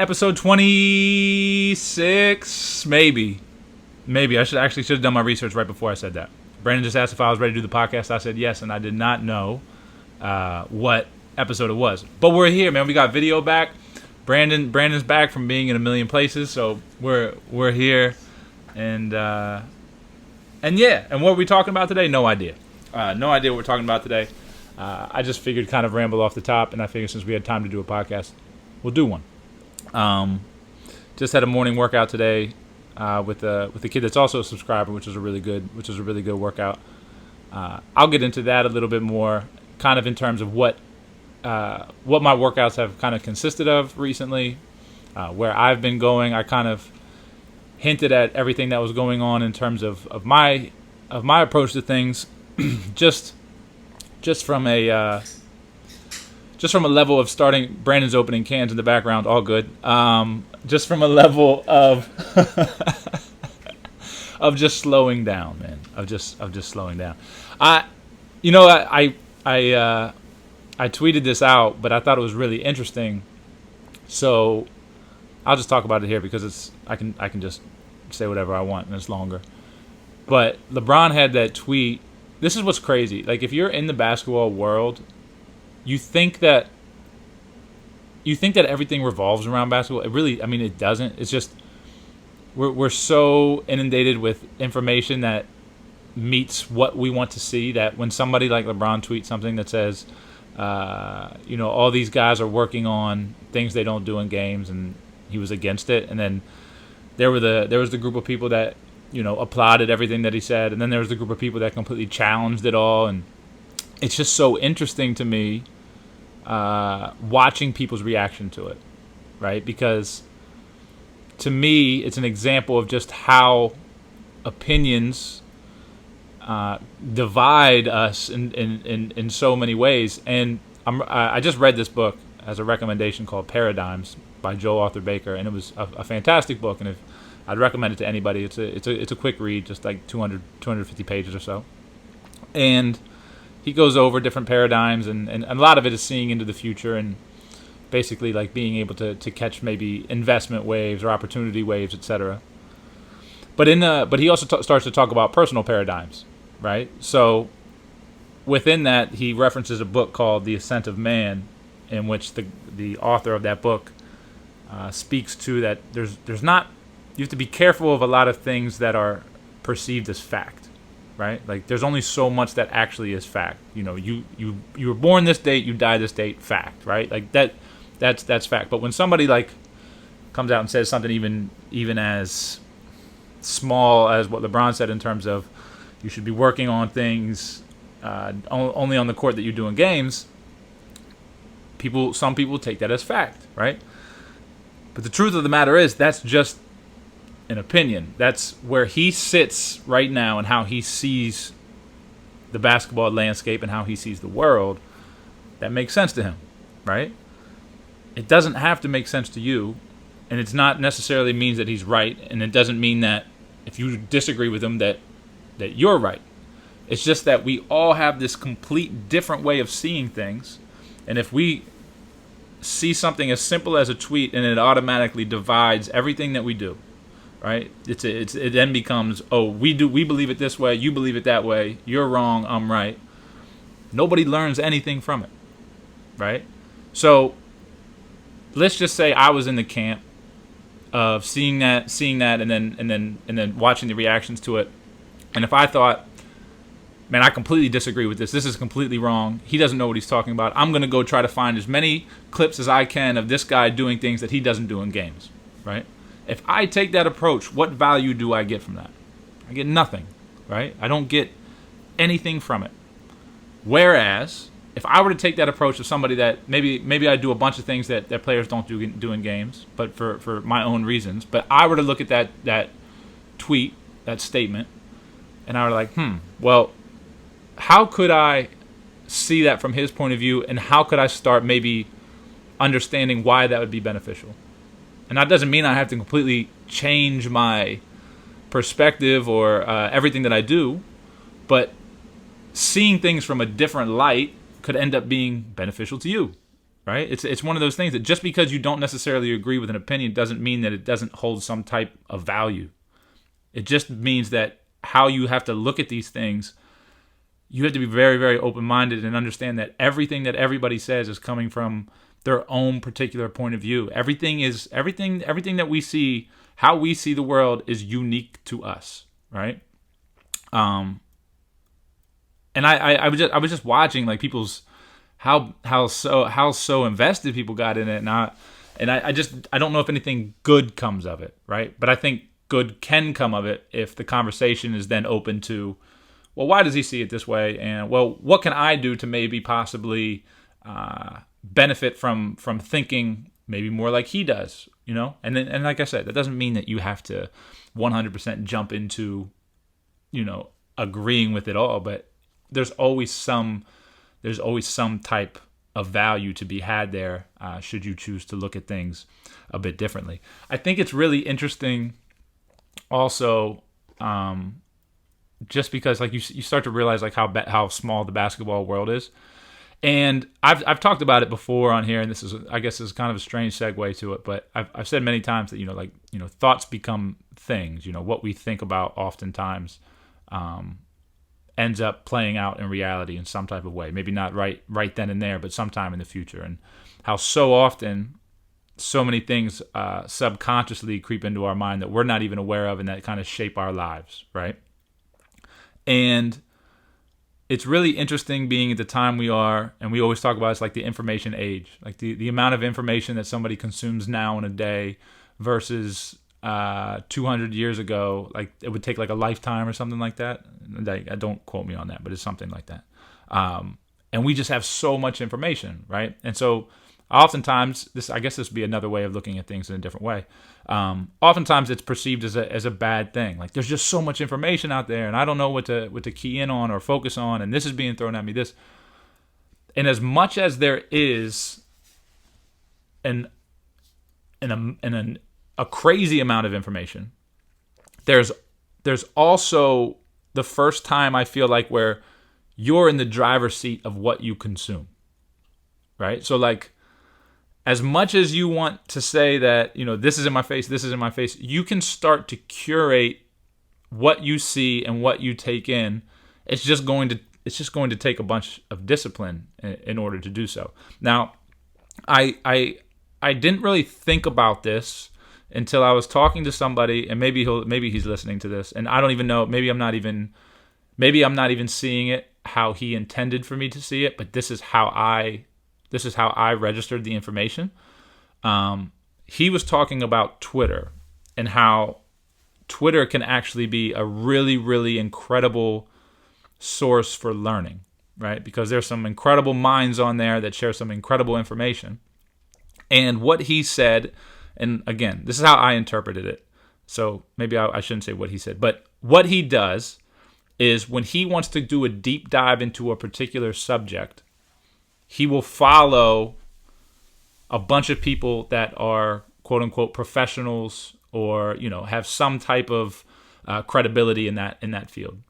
episode 26, maybe. I should have done my research right before I said that. Brandon just asked if I was ready to do the podcast. I said yes, and I did not know what episode it was. But we're here, man. We got video back. Brandon's back from being in a million places, so we're here, and yeah. And what are we talking about today? No idea. No idea what we're talking about today. I just figured kind of ramble off the top, and I figured since we had time to do a podcast, we'll do one. Just had a morning workout today with a kid that's also a subscriber, which was a really good workout. I'll get into that a little bit more, kind of in terms of what my workouts have kind of consisted of recently, where I've been going. I kind of hinted at everything that was going on in terms of my approach to things, just from a level of starting. Brandon's opening cans in the background, all good. Just from a level of of just slowing down, man. Of just slowing down. I tweeted this out, but I thought it was really interesting. So I'll just talk about it here because I can just say whatever I want and it's longer. But LeBron had that tweet. This is what's crazy. Like, if you're in the basketball world, you think that everything revolves around basketball. It really, it doesn't. It's just we're so inundated with information that meets what we want to see, that when somebody like LeBron tweets something that says, all these guys are working on things they don't do in games, and he was against it, and then there was the group of people that applauded everything that he said, and then there was the group of people that completely challenged it all, and it's just so interesting to me watching people's reaction to it, right? Because to me, it's an example of just how opinions divide us in so many ways. And I just read this book as a recommendation called Paradigms by Joel Arthur Baker, and it was a fantastic book. And I'd recommend it to anybody. It's a quick read, just like 250 pages or so. And he goes over different paradigms, and a lot of it is seeing into the future and basically like being able to catch maybe investment waves or opportunity waves, etc. But he also starts to talk about personal paradigms, right? So within that, he references a book called The Ascent of Man, in which the author of that book speaks to that there's not, you have to be careful of a lot of things that are perceived as fact, right? Like, there's only so much that actually is fact. You were born this date, you die this date, fact, right? Like that's fact. But when somebody like comes out and says something even as small as what LeBron said in terms of you should be working on things only on the court that you do in games, some people take that as fact, right? But the truth of the matter is that's just an opinion. That's where he sits right now and how he sees the basketball landscape and how he sees the world. That makes sense to him, right? It doesn't have to make sense to you, and it's not necessarily means that he's right, and it doesn't mean that if you disagree with him that you're right. It's just that we all have this complete different way of seeing things, and if we see something as simple as a tweet and it automatically divides everything that we do, right? It then becomes, we believe it this way, you believe it that way, you're wrong, I'm right. Nobody learns anything from it, right? So let's just say I was in the camp of seeing that, and then watching the reactions to it. And if I thought, man, I completely disagree with this. This is completely wrong. He doesn't know what he's talking about. I'm going to go try to find as many clips as I can of this guy doing things that he doesn't do in games, right? If I take that approach, what value do I get from that? I get nothing, right? I don't get anything from it. Whereas, if I were to take that approach of somebody that maybe I do a bunch of things that players don't do in games, but for my own reasons, but I were to look at that tweet, that statement, and I were like, well, how could I see that from his point of view, and how could I start maybe understanding why that would be beneficial? And that doesn't mean I have to completely change my perspective or everything that I do, but seeing things from a different light could end up being beneficial to you, right? It's one of those things that just because you don't necessarily agree with an opinion doesn't mean that it doesn't hold some type of value. It just means that how you have to look at these things, you have to be very, very open-minded and understand that everything that everybody says is coming from their own particular point of view. Everything that we see, how we see the world is unique to us, right? And I was just watching like people's how so invested people got in it, and I don't know if anything good comes of it, right? But I think good can come of it if the conversation is then open to, well, why does he see it this way? And, well, what can I do to maybe possibly benefit from thinking maybe more like he does, you know? And like I said, that doesn't mean that you have to 100% jump into, you know, agreeing with it all, but there's always some type of value to be had there should you choose to look at things a bit differently. I think it's really interesting also, just because like you start to realize like how small the basketball world is, and I've talked about it before on here, and this is kind of a strange segue to it, but I've said many times that thoughts become things. What we think about oftentimes ends up playing out in reality in some type of way. Maybe not right then and there, but sometime in the future. And how so often so many things subconsciously creep into our mind that we're not even aware of, and that kind of shape our lives, right? And it's really interesting being at the time we are, and we always talk about it's like the information age, like the amount of information that somebody consumes now in a day versus 200 years ago. Like it would take like a lifetime or something like that. Don't quote me on that, but it's something like that. And we just have so much information, right? And so oftentimes, this would be another way of looking at things in a different way. Oftentimes, it's perceived as a bad thing. Like there's just so much information out there, and I don't know what to key in on or focus on, and this is being thrown at me. And as much as there is a crazy amount of information, there's also the first time I feel like where you're in the driver's seat of what you consume, right? So like, as much as you want to say that, this is in my face, you can start to curate what you see and what you take in. It's just going to take a bunch of discipline in order to do so. Now, I didn't really think about this until I was talking to somebody, and maybe he's listening to this, and I don't even know. Maybe I'm not even seeing it how he intended for me to see it, but this is how I registered the information. He was talking about Twitter and how Twitter can actually be a really, really incredible source for learning, right? Because there's some incredible minds on there that share some incredible information. And what he said, and again, this is how I interpreted it, so maybe I shouldn't say what he said, but what he does is when he wants to do a deep dive into a particular subject, he will follow a bunch of people that are quote unquote professionals or, have some type of credibility in that field.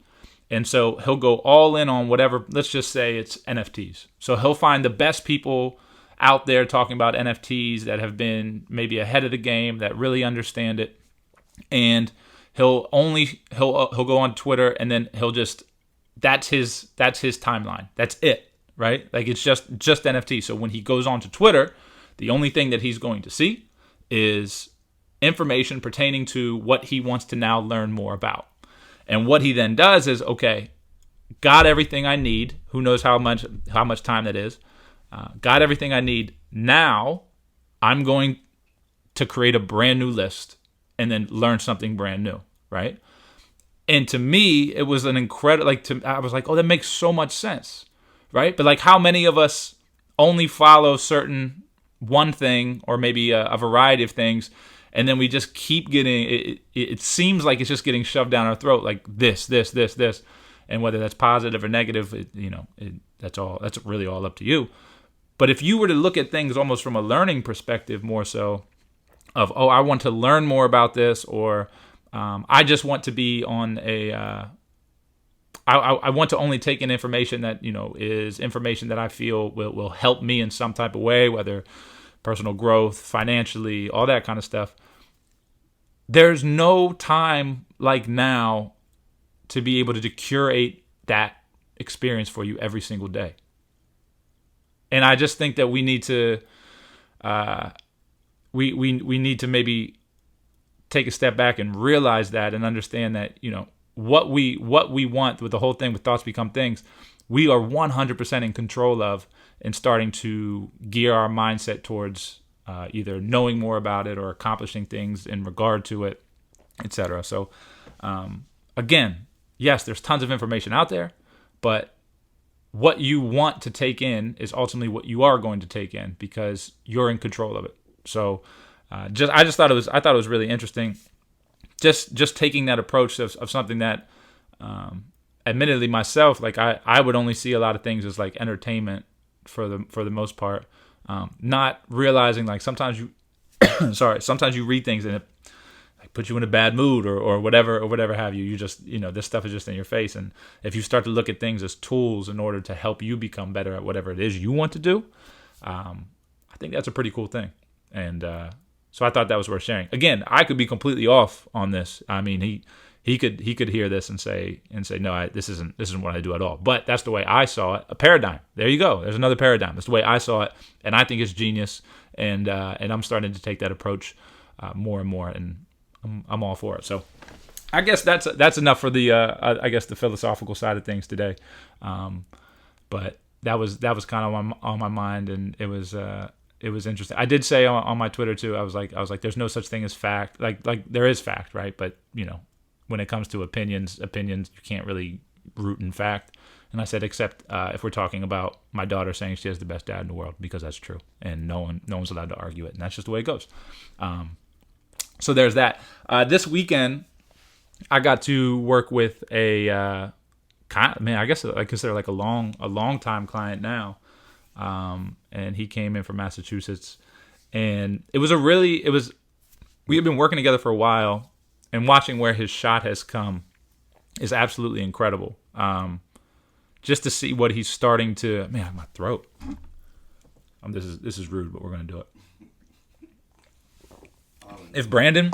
And so he'll go all in on whatever, let's just say it's NFTs. So he'll find the best people out there talking about NFTs that have been maybe ahead of the game, that really understand it. And he'll go on Twitter, and then that's his timeline. That's it. Right? Like it's just NFT. So when he goes on to Twitter, the only thing that he's going to see is information pertaining to what he wants to now learn more about. And what he then does is, okay, got everything I need. Who knows how much time that is. Got everything I need. Now I'm going to create a brand new list and then learn something brand new. Right? And to me, it was an incredible, I was like, oh, that makes so much sense. Right? But like how many of us only follow certain one thing or maybe a variety of things, and then we just keep getting, it seems like it's just getting shoved down our throat, like this. And whether that's positive or negative, that's really all up to you. But if you were to look at things almost from a learning perspective more so of, oh, I want to learn more about this, or I just want to be on I want to only take in information that, is information that I feel will help me in some type of way, whether personal growth, financially, all that kind of stuff. There's no time like now to be able to curate that experience for you every single day. And I just think that we need to we need to maybe take a step back and realize that and understand that, what we want with the whole thing with Thoughts Become Things, we are 100% in control of, and starting to gear our mindset towards either knowing more about it or accomplishing things in regard to it, etc. So again, yes, there's tons of information out there, but what you want to take in is ultimately what you are going to take in, because you're in control of it. So I thought it was really interesting. Just taking that approach of something that, admittedly myself, like I would only see a lot of things as like entertainment for the most part, not realizing like sometimes you, sometimes you read things and it like puts you in a bad mood or whatever have you. You just, this stuff is just in your face, and if you start to look at things as tools in order to help you become better at whatever it is you want to do, I think that's a pretty cool thing, and so I thought that was worth sharing. Again, I could be completely off on this. I mean, he could hear this and say no, this isn't what I do at all. But that's the way I saw it. A paradigm. There you go. There's another paradigm. That's the way I saw it, and I think it's genius. And I'm starting to take that approach more and more, and I'm all for it. So I guess that's enough for the the philosophical side of things today. But that was kind of on my mind, and it was interesting. I did say on my Twitter too, I was like, there's no such thing as fact. Like there is fact, right? But when it comes to opinions, you can't really root in fact. And I said, except if we're talking about my daughter saying she has the best dad in the world, because that's true, and no one's allowed to argue it, and that's just the way it goes. So there's that. This weekend, I got to work with I guess I consider like a long time client now. And he came in from Massachusetts, and we have been working together for a while, and watching where his shot has come is absolutely incredible. Just to see what he's starting to, my throat. This is rude, but we're going to do it. If Brandon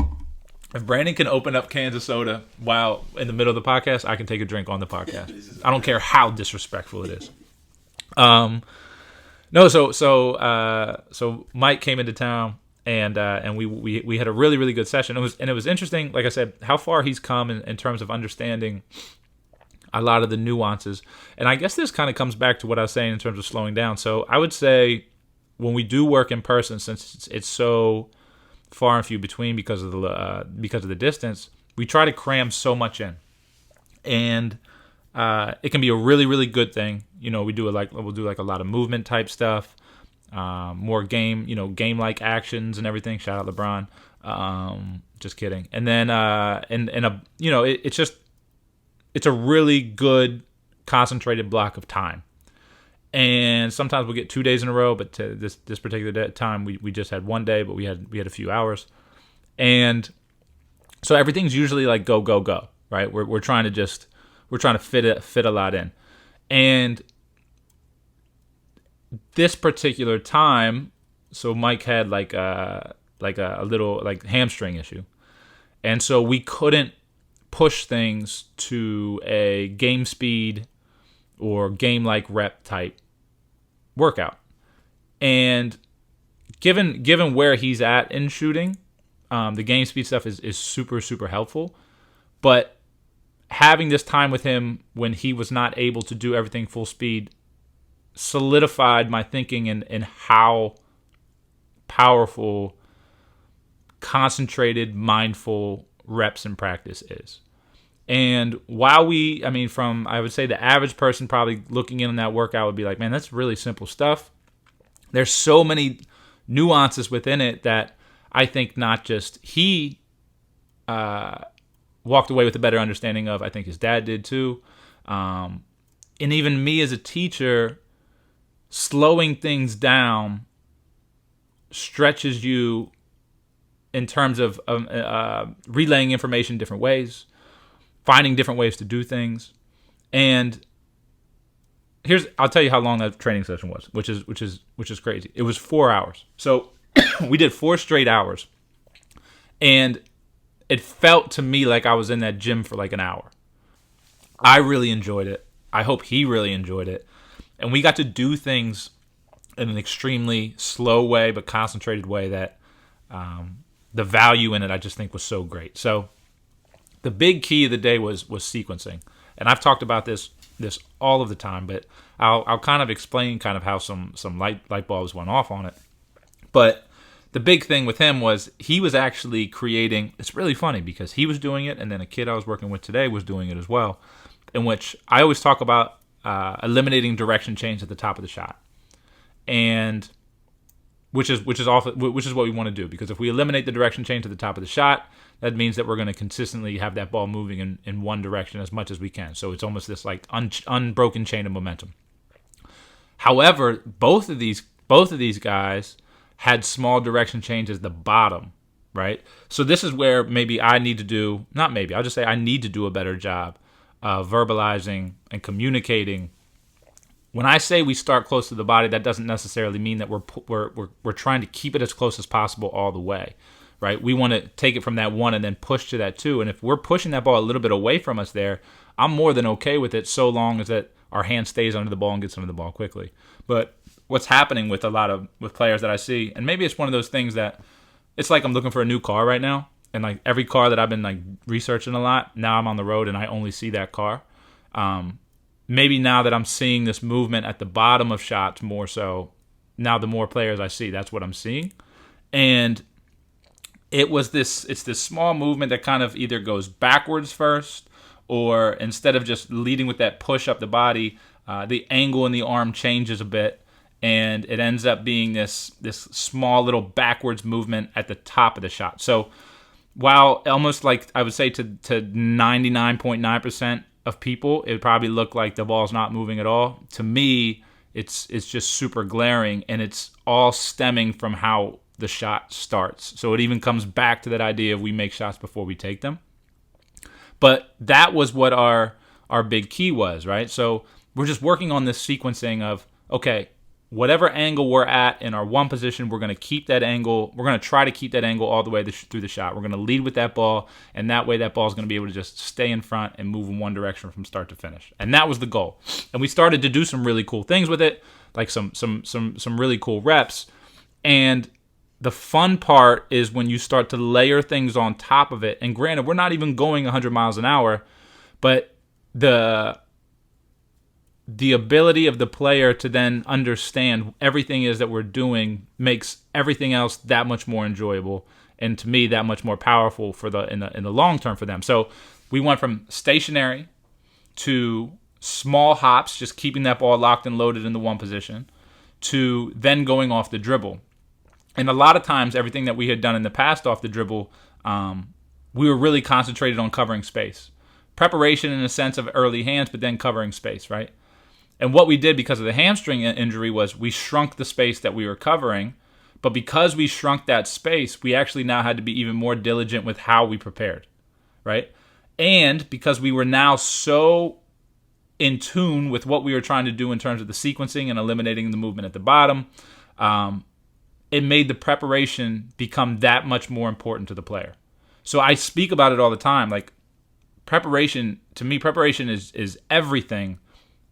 can open up cans of soda while in the middle of the podcast, I can take a drink on the podcast. I don't care how disrespectful it is. No, so Mike came into town, and we had a really, really good session. It was interesting, like I said, how far he's come in terms of understanding a lot of the nuances. And I guess this kind of comes back to what I was saying in terms of slowing down. So I would say when we do work in person, since it's so far and few between because of the distance, we try to cram so much in, and it can be a really, really good thing. We'll do like a lot of movement type stuff, more game-like actions and everything. Shout out LeBron. Just kidding. And then it's a really good concentrated block of time. And sometimes we'll get 2 days in a row, but to this particular time we just had 1 day, but we had a few hours. And so everything's usually like go, right? We're trying to fit a lot in. And this particular time, so Mike had like a little like hamstring issue. And so we couldn't push things to a game speed or game like rep type workout. And given where he's at in shooting, the game speed stuff is super, super helpful. But having this time with him when he was not able to do everything full speed solidified my thinking in how powerful concentrated, mindful reps in practice is. And while I would say the average person probably looking in on that workout would be like, man, that's really simple stuff. There's so many nuances within it that I think not just he walked away with a better understanding of, I think his dad did too. And even me as a teacher, slowing things down stretches you in terms of relaying information different ways, finding different ways to do things. And I'll tell you how long that training session was, which is crazy. It was 4 hours. So we did 4 straight hours, and it felt to me like I was in that gym for like an hour. I really enjoyed it. I hope he really enjoyed it. And we got to do things in an extremely slow way, but concentrated way that the value in it, I just think, was so great. So the big key of the day was sequencing. And I've talked about this all of the time, but I'll kind of explain kind of how some light bulbs went off on it. But the big thing with him was he was actually creating. It's really funny because he was doing it, and then a kid I was working with today was doing it as well, in which I always talk about eliminating direction change at the top of the shot, and which is what we want to do, because if we eliminate the direction change at the top of the shot, that means that we're going to consistently have that ball moving in one direction as much as we can. So it's almost this like unbroken chain of momentum. However, both of these guys had small direction changes at the bottom, right? So this is where maybe I need to do, not maybe, I'll just say I need to do a better job of verbalizing and communicating. When I say we start close to the body, that doesn't necessarily mean that we're trying to keep it as close as possible all the way, right? We want to take it from that 1 and then push to that 2. And if we're pushing that ball a little bit away from us there, I'm more than okay with it, so long as that our hand stays under the ball and gets under the ball quickly. But what's happening with with players that I see, and maybe it's one of those things that it's like I'm looking for a new car right now, and like every car that I've been like researching a lot, now I'm on the road and I only see that car. Maybe now that I'm seeing this movement at the bottom of shots more so, now the more players I see, that's what I'm seeing. And it's this small movement that kind of either goes backwards first, or instead of just leading with that push up the body, the angle in the arm changes a bit, and it ends up being this small little backwards movement at the top of the shot. So while almost like I would say to 99.9% of people, it would probably look like the ball's not moving at all. To me, it's just super glaring, and it's all stemming from how the shot starts. So it even comes back to that idea of we make shots before we take them. But that was what our big key was, right? So we're just working on this sequencing of, okay, whatever angle we're at in our one position, we're going to keep that angle. We're going to try to keep that angle all the way through the shot. We're going to lead with that ball, and that way that ball is going to be able to just stay in front and move in one direction from start to finish. And that was the goal. And we started to do some really cool things with it, like some really cool reps. And the fun part is when you start to layer things on top of it. And granted, we're not even going 100 miles an hour, but the ability of the player to then understand everything is that we're doing makes everything else that much more enjoyable, and to me that much more powerful in the long term for them. So we went from stationary to small hops, just keeping that ball locked and loaded in the one position, to then going off the dribble. And a lot of times, everything that we had done in the past off the dribble, we were really concentrated on covering space. Preparation in a sense of early hands, but then covering space, right? And what we did because of the hamstring injury was we shrunk the space that we were covering. But because we shrunk that space, we actually now had to be even more diligent with how we prepared, right? And because we were now so in tune with what we were trying to do in terms of the sequencing and eliminating the movement at the bottom, it made the preparation become that much more important to the player. So I speak about it all the time. Like, preparation, to me, preparation is everything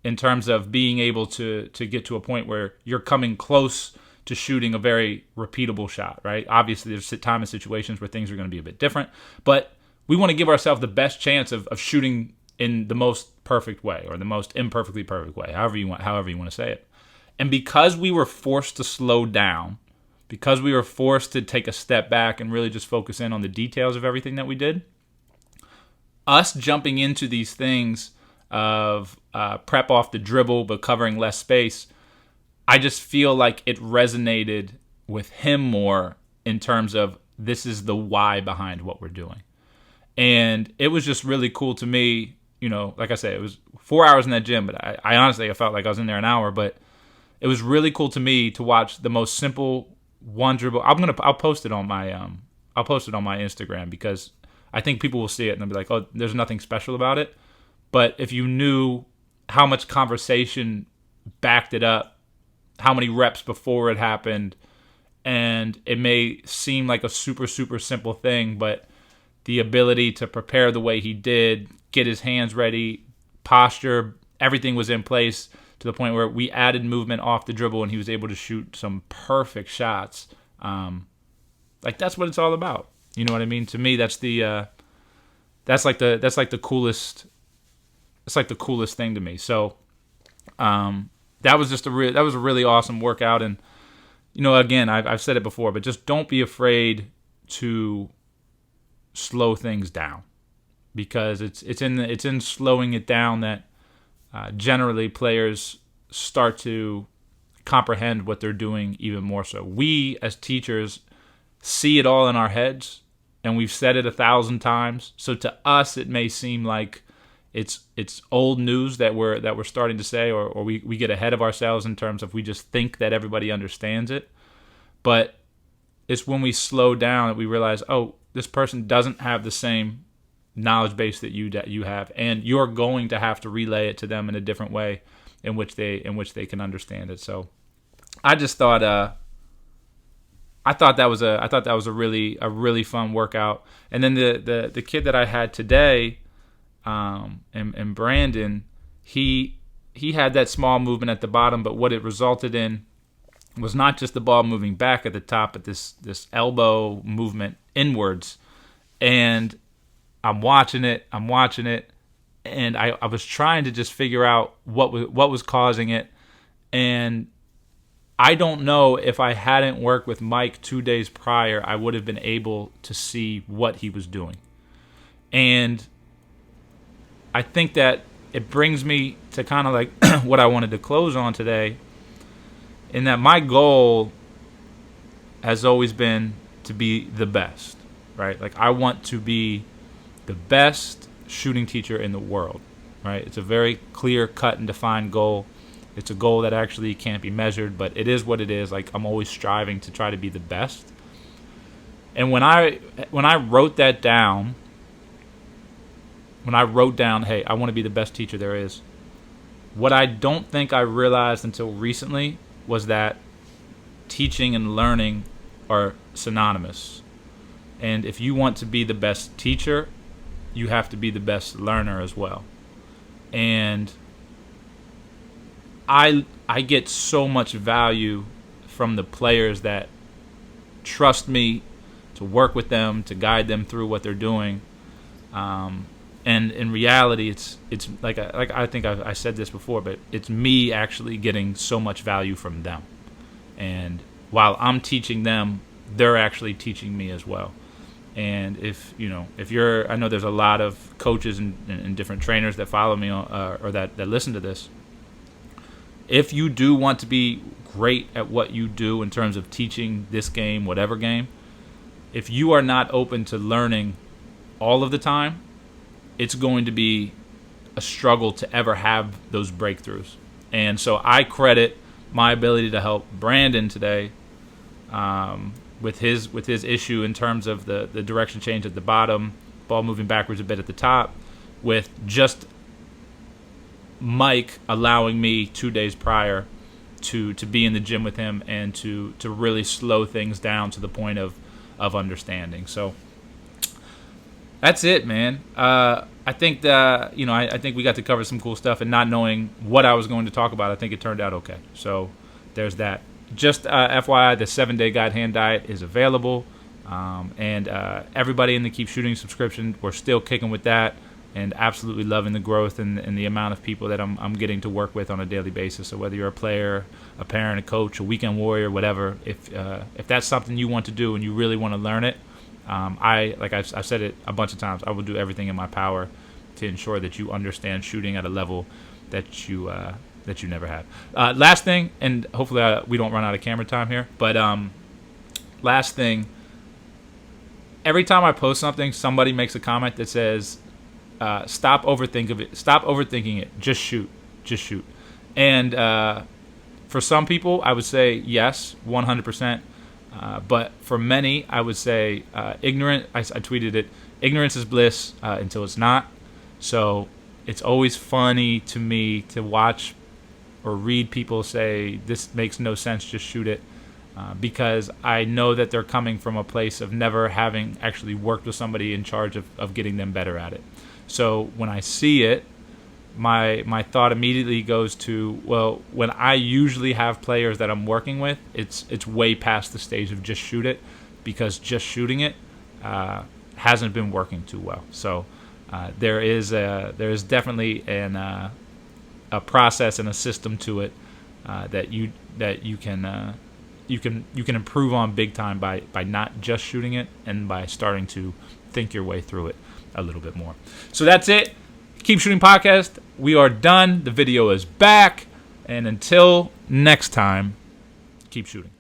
in terms of being able to get to a point where you're coming close to shooting a very repeatable shot, right? Obviously, there's time and situations where things are going to be a bit different, but we want to give ourselves the best chance of shooting in the most perfect way, or the most imperfectly perfect way, however you want to say it. And because we were forced to slow down, because we were forced to take a step back and really just focus in on the details of everything that we did, us jumping into these things of prep off the dribble but covering less space, I just feel like it resonated with him more in terms of this is the why behind what we're doing. And it was just really cool to me. You know, like I said, it was 4 hours in that gym, but I honestly, I felt like I was in there an hour. But it was really cool to me to watch the most simple one dribble. I'll post it on my Instagram, because I think people will see it and they'll be like, oh, there's nothing special about it. But if you knew how much conversation backed it up, how many reps before it happened. And it may seem like a super, super simple thing, but the ability to prepare the way he did, get his hands ready, posture, everything was in place to the point where we added movement off the dribble and he was able to shoot some perfect shots. Like that's what it's all about. You know what I mean? To me, that's like the coolest. It's like the coolest thing to me. So that was a really awesome workout. And again, I've said it before, but just don't be afraid to slow things down, because it's in slowing it down that generally players start to comprehend what they're doing even more so. We as teachers see it all in our heads, and we've said it 1,000 times. So to us, it may seem like it's old news that we're starting to say, or we get ahead of ourselves in terms of we just think that everybody understands it. But it's when we slow down that we realize, oh, this person doesn't have the same knowledge base that you have, and you're going to have to relay it to them in a different way in which they can understand it. So I just thought that was a really fun workout. And then the kid that I had today, and Brandon, he had that small movement at the bottom, but what it resulted in was not just the ball moving back at the top, but this elbow movement inwards. And I'm watching it, and I was trying to just figure out what was causing it. And I don't know if I hadn't worked with Mike 2 days prior, I would have been able to see what he was doing. And I think that it brings me to kind of like what I wanted to close on today, in that my goal has always been to be the best, right? Like I want to be the best shooting teacher in the world, right? It's a very clear, cut, and defined goal. It's a goal that actually can't be measured, but it is what it is. Like I'm always striving to try to be the best. And when I wrote that down, hey, I want to be the best teacher there is, what I don't think I realized until recently was that teaching and learning are synonymous. And if you want to be the best teacher, you have to be the best learner as well. And I get so much value from the players that trust me to work with them, to guide them through what they're doing. And in reality, it's like I think I said this before, but it's me actually getting so much value from them. And while I'm teaching them, they're actually teaching me as well. And if you're, I know there's a lot of coaches and different trainers that follow me or that listen to this. If you do want to be great at what you do in terms of teaching this game, whatever game, if you are not open to learning all of the time, it's going to be a struggle to ever have those breakthroughs. And so I credit my ability to help Brandon today with his issue in terms of the direction change at the bottom, ball moving backwards a bit at the top, with just Mike allowing me 2 days prior to be in the gym with him and to really slow things down to the point of understanding. So that's it, man. I think that I think we got to cover some cool stuff, and not knowing what I was going to talk about, I think it turned out okay. So there's that. Just FYI, the 7-day guide hand diet is available, and everybody in the Keep Shooting subscription, we're still kicking with that, and absolutely loving the growth and the amount of people that I'm getting to work with on a daily basis. So whether you're a player, a parent, a coach, a weekend warrior, whatever, if that's something you want to do and you really want to learn it, I've said it a bunch of times, I will do everything in my power to ensure that you understand shooting at a level that you never have. Last thing, and hopefully we don't run out of camera time here, but last thing, every time I post something, somebody makes a comment that says, stop overthinking it, just shoot. And for some people, I would say yes, 100%. But for many, I would say ignorant. I tweeted it. Ignorance is bliss until it's not. So it's always funny to me to watch or read people say this makes no sense, just shoot it, because I know that they're coming from a place of never having actually worked with somebody in charge of getting them better at it. So when I see it, my thought immediately goes to, well, when I usually have players that I'm working with, it's way past the stage of just shoot it, because just shooting it hasn't been working too well. So there is definitely a process and a system to it that you can improve on big time by not just shooting it, and by starting to think your way through it a little bit more. So that's it. Keep Shooting Podcast. We are done. The video is back. And until next time, keep shooting.